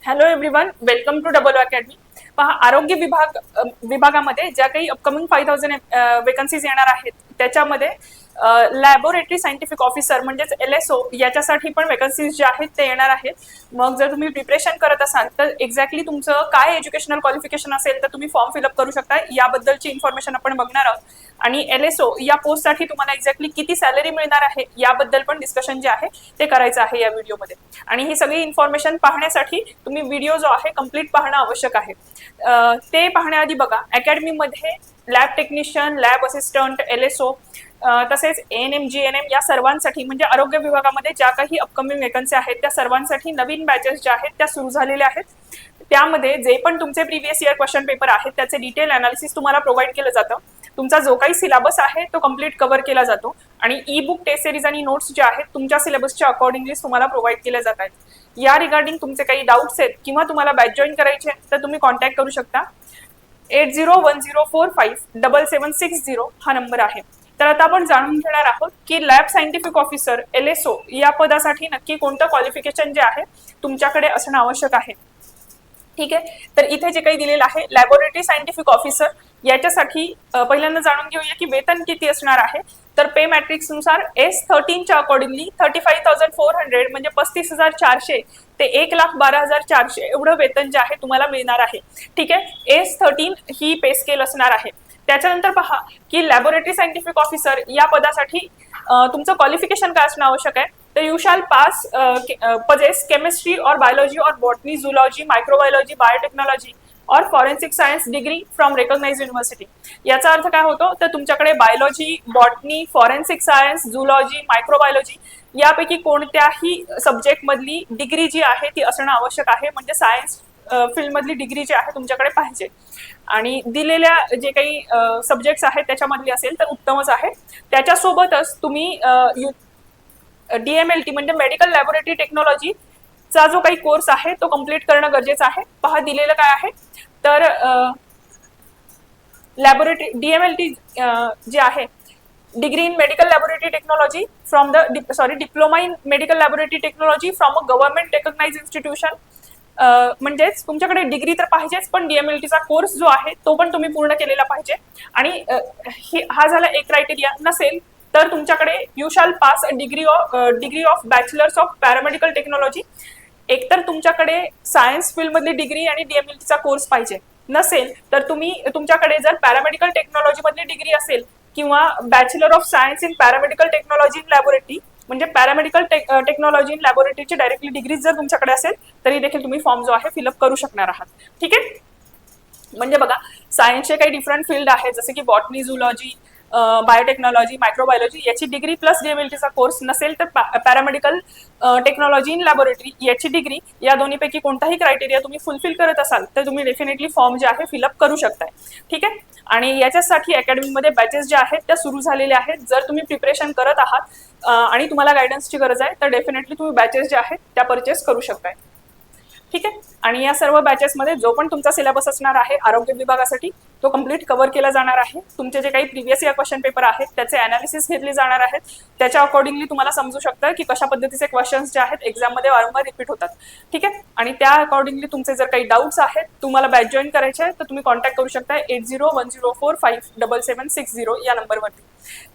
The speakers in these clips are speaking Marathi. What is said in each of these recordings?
Hello everyone, welcome to double academy. पहा, आरोग्य विभागामध्ये ज्या काही अपकमिंग 5000 वेकन्सीज येणार आहेत त्याच्यामध्ये लॅबोरेटरी सायंटिफिक ऑफिसर म्हणजेच LSO याच्यासाठी पण वेकन्सीज जे आहेत ते येणार आहेत. मग जर तुम्ही प्रिपरेशन करत असाल तर एक्झॅक्टली तुमचं काय एज्युकेशनल क्वालिफिकेशन असेल तर तुम्ही फॉर्म फिलअप करू शकता. याबद्दलची इन्फॉर्मेशन आपण बघणार आहोत. आणि LSO या पोस्टसाठी तुम्हाला एक्झॅक्टली किती सॅलरी मिळणार आहे याबद्दल पण डिस्कशन जे आहे ते करायचं आहे या व्हिडिओमध्ये. आणि ही सगळी इन्फॉर्मेशन पाहण्यासाठी तुम्ही व्हिडिओ जो आहे कंप्लीट पाहणं आवश्यक आहे. ते पाहण्याआधी बघा, अकॅडमीमध्ये lab technician, lab assistant, LSO तसेच ANM, GNM या सर्वांसाठी म्हणजे आरोग्य विभागामध्ये ज्या काही अपकमिंग वेकन्सी आहेत त्या सर्वांसाठी नवीन बॅचेस ज्या आहेत त्या सुरू झालेल्या आहेत. त्यामध्ये जे पण तुमचे प्रिव्हियस इयर क्वेश्चन पेपर आहेत त्याचे डिटेल अनालिसिस तुम्हाला प्रोव्हाइड केलं जातं. तुमचा जो काही सिलेबस आहे तो कंप्लीट कव्हर केला जातो आणि ई बुक, टेस्ट सिरीज आणि नोट्स ज्या आहेत तुमच्या सिलेबसच्या अकॉर्डिंगली तुम्हाला प्रोव्हाइड केल्या जात आहेत. या रिगार्डिंग तुमचे काही डाऊट्स आहेत किंवा तुम्हाला बॅच जॉईन करायचे तर तुम्ही कॉन्टॅक्ट करू शकता. 8010457760 हा नंबर आहे. तर आता आपण जाणून घेणार आहोत की लॅब सायंटिफिक ऑफिसर LSO या पदासाठी नक्की कोणतं क्वालिफिकेशन जे आहे तुमच्याकडे असणं आवश्यक आहे. ठीक आहे, तर इथे जे काही दिलेलं आहे लॅबोरेटरी सायंटिफिक ऑफिसर याच्यासाठी पहिल्यांदा जाणून घेऊया की वेतन किती असणार आहे. तर पे मॅट्रिक्स नुसार S13 च्या अकॉर्डिंगली 35,400 म्हणजे 35,400 ते 1,12,400 एवढं वेतन जे आहे तुम्हाला मिळणार आहे. ठीक आहे, S13 ही पे स्केल असणार आहे. त्याच्यानंतर पहा की लॅबोरेटरी सायंटिफिक ऑफिसर या पदासाठी तुमचं क्वालिफिकेशन काय असणं आवश्यक आहे. तो you shall pass possess chemistry or biology or botany, zoology, microbiology, biotechnology और forensic science degree from recognised university. याचा अर्थ काय होतो तर तुमच्याकडे biology, botany, forensic science, zoology, microbiology यापैकी कोणत्याही सब्जेक्ट मधली डिग्री जी आहे ती असणं आवश्यक आहे. म्हणजे सायन्स फील्ड मधली डिग्री जी आहे तुमच्याकडे पाहिजे आणि दिलेल्या जे काही सब्जेक्ट्स आहेत त्याच्यामधली असेल तर उत्तमच आहे. त्याच्यासोबतच तुम्ही DMLT म्हणजे मेडिकल लॅबोरेटरी टेक्नॉलॉजी चा जो काही कोर्स आहे तो कंप्लीट करणं गरजेचं आहे. पहा दिलेलं काय आहे तर लॅबोरेटरी DMLT जे आहे degree in medical laboratory technology from diploma in medical laboratory technology from a government recognised institution. म्हणजेच तुमच्याकडे डिग्री तर पाहिजेच पण DMLT चा कोर्स जो आहे तो पण तुम्ही पूर्ण केलेला पाहिजे. आणि हा झाला एक क्रायटेरिया. नसेल तर तुमच्याकडे you shall pass degree of bachelors of paramedical technology. एकतर तुमच्याकडे सायन्स फील्ड मधली डिग्री आणि DMLT चा कोर्स पाहिजे. नसेल तर तुमच्याकडे जर पॅरामेडिकल टेक्नॉलॉजी मधली डिग्री असेल किंवा bachelor of science in paramedical technology in laboratory म्हणजे पॅरामेडिकल टेक्नॉलॉजी इन लॅबोरेटरीची डायरेक्टली डिग्री जर तुमच्याकडे असेल तरी देखील तुम्ही फॉर्म जो आहे फिलअप करू शकणार आहात. ठीक आहे, म्हणजे बघा सायन्सचे काही डिफरंट फील्ड आहेत जसे की बॉटनी, झूलॉजी, बायोटेक्नॉलॉजी, मायक्रोबायोलॉजी याची डिग्री प्लस DMLT चा कोर्स. नसेल तर पॅरामेडिकल टेक्नॉलॉजी इन लॅबोरेटरी याची डिग्री. या दोन्हीपैकी कोणताही क्रायटेरिया तुम्ही फुलफिल करत असाल तर तुम्ही डेफिनेटली फॉर्म जे आहे फिलअप करू शकताय. ठीक आहे, आणि याच्यासाठी अकॅडमीमध्ये बॅचेस ज्या आहेत त्या सुरू झालेल्या आहेत. जर तुम्ही प्रिपरेशन करत आहात आणि तुम्हाला गायडन्सची गरज आहे तर डेफिनेटली तुम्ही बॅचेस ज्या आहेत त्या परचेस करू शकताय. ठीक आहे, आणि या सर्व बॅचेसमध्ये जो पण तुमचा सिलेबस असणार आहे आरोग्य विभागासाठी तो कंप्लीट कव्हर केला जाणार आहे. तुमचे जे काही प्रिव्हियस इयर क्वेश्चन पेपर आहेत त्याचे अनालिसिस घेतले जाणार आहेत. त्याच्या अकॉर्डिंगली तुम्हाला समजू शकतं की कशा पद्धतीचे क्वेश्चन्स जे आहेत एक्झाममध्ये वारंवार रिपीट होतात. ठीक आहे, आणि त्या अकॉर्डिंगली तुमचे जर काही डाऊट्स आहेत तुम्हाला बॅच जॉईन करायचे आहे तर तुम्ही कॉन्टॅक्ट करू शकता 8010457760 या नंबरवरती.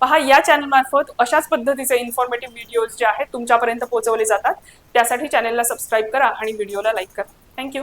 पहा, या चॅनल मार्फत अशाच पद्धतीचे इन्फॉर्मेटिव्ह व्हिडिओज जे आहेत तुमच्यापर्यंत पोहोचवले जातात. त्यासाठी चॅनलला सबस्क्राईब करा आणि व्हिडिओला लाईक करा. थँक्यू.